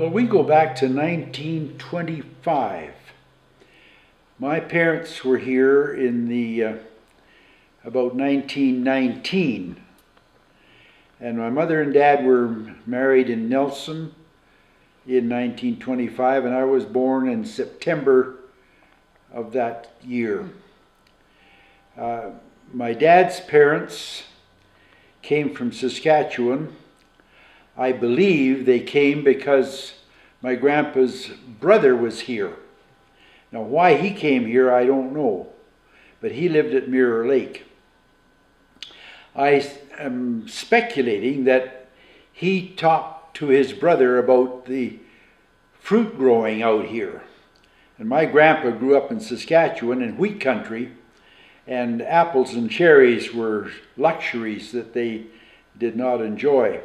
Well, we go back to 1925. My parents were here in the about 1919, and my mother and dad were married in Nelson in 1925, and I was born in September of that year. My dad's parents came from Saskatchewan. I believe they came because my grandpa's brother was here. Now, why he came here, I don't know, but he lived at Mirror Lake. I am speculating that he talked to his brother about the fruit growing out here. And my grandpa grew up in Saskatchewan in wheat country, and apples and cherries were luxuries that they did not enjoy.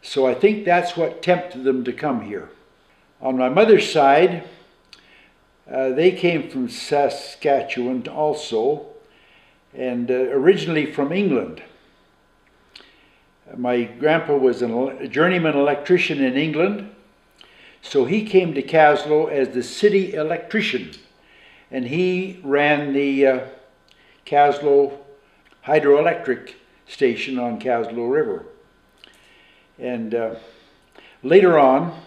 So I think that's what tempted them to come here. On my mother's side, they came from Saskatchewan also, and originally from England. My grandpa was a journeyman electrician in England, so he came to Kaslo as the city electrician, and he ran the Kaslo hydroelectric station on Kaslo River. And later on,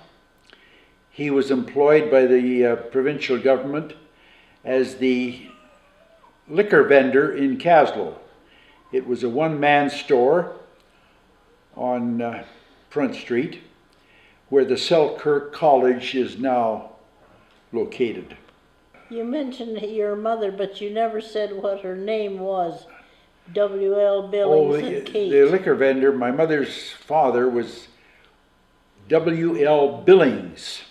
he was employed by the provincial government as the liquor vendor in Kaslo. It was a one-man store on Front Street, where the Selkirk College is now located. You mentioned your mother, but you never said what her name was. W.L. Billings and Kate. The liquor vendor, my mother's father was W.L. Billings.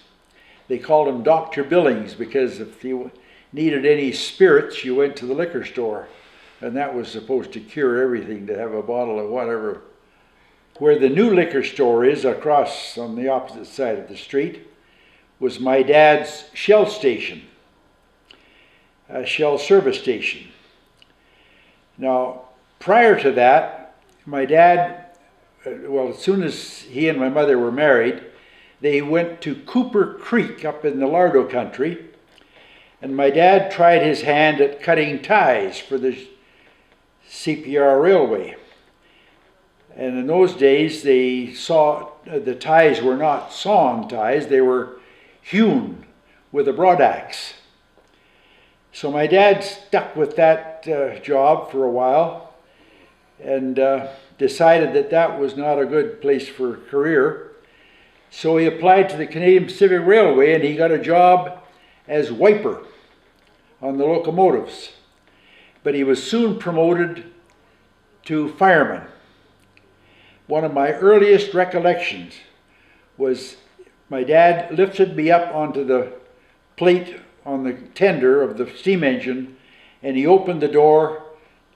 They called him Dr. Billings because if you needed any spirits, you went to the liquor store. And that was supposed to cure everything, to have a bottle of whatever. Where the new liquor store is, across on the opposite side of the street, was my dad's Shell station, a Shell service station. Now, prior to that, my dad, as soon as he and my mother were married, they went to Cooper Creek up in the Lardo country, and my dad tried his hand at cutting ties for the CPR railway. And in those days, they saw the ties were not sawn ties, they were hewn with a broadaxe. So my dad stuck with that job for a while and decided that that was not a good place for a career. So he applied to the Canadian Pacific Railway and he got a job as wiper on the locomotives. But he was soon promoted to fireman. One of my earliest recollections was my dad lifted me up onto the plate on the tender of the steam engine, and he opened the door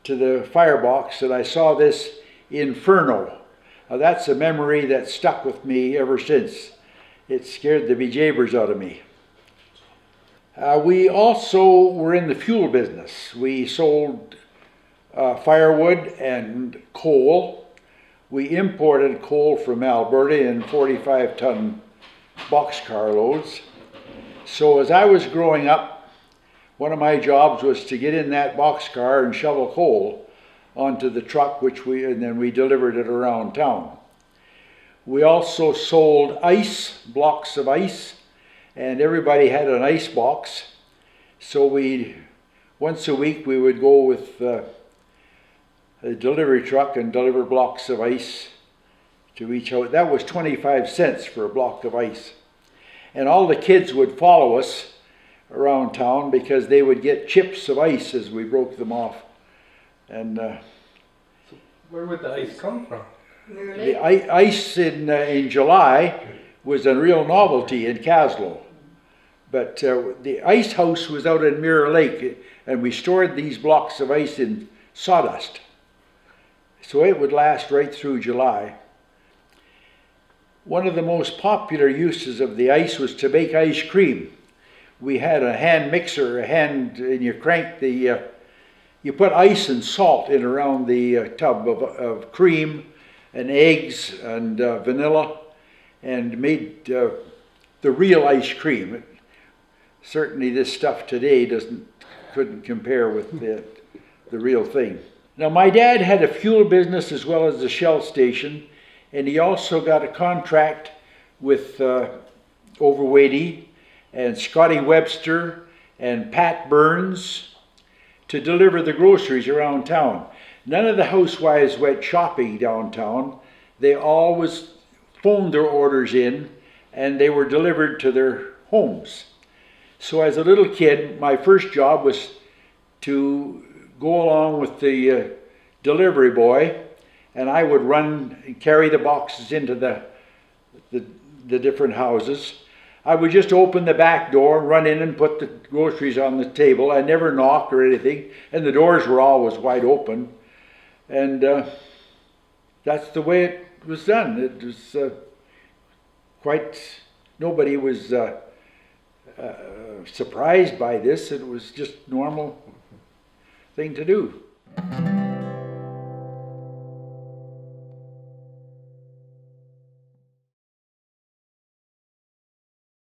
to the firebox, and I saw this inferno. Now that's a memory that stuck with me ever since. It scared the bejeebers out of me. We also were in the fuel business. We sold firewood and coal. We imported coal from Alberta in 45-ton boxcar loads. So as I was growing up, one of my jobs was to get in that boxcar and shovel coal onto the truck, and then we delivered it around town. We also sold ice, blocks of ice, and everybody had an ice box. So once a week we would go with a delivery truck and deliver blocks of ice to each house. That was 25 cents for a block of ice. And all the kids would follow us around town because they would get chips of ice as we broke them off. And so where would the ice come from? The ice in July was a real novelty in Kaslo. But the ice house was out in Mirror Lake, and we stored these blocks of ice in sawdust. So it would last right through July. One of the most popular uses of the ice was to make ice cream. We had a hand mixer, and you crank you put ice and salt in around the tub of cream and eggs and vanilla, and made the real ice cream. Certainly this stuff today couldn't compare with the real thing. Now my dad had a fuel business as well as a Shell station, and he also got a contract with Overweighty and Scotty Webster and Pat Burns to deliver the groceries around town. None of the housewives went shopping downtown. They always phoned their orders in and they were delivered to their homes. So as a little kid, my first job was to go along with the delivery boy, and I would run and carry the boxes into the different houses. I would just open the back door, run in and put the groceries on the table. I never knocked or anything, and the doors were always wide open. And that's the way it was done. It was nobody was surprised by this. It was just normal thing to do.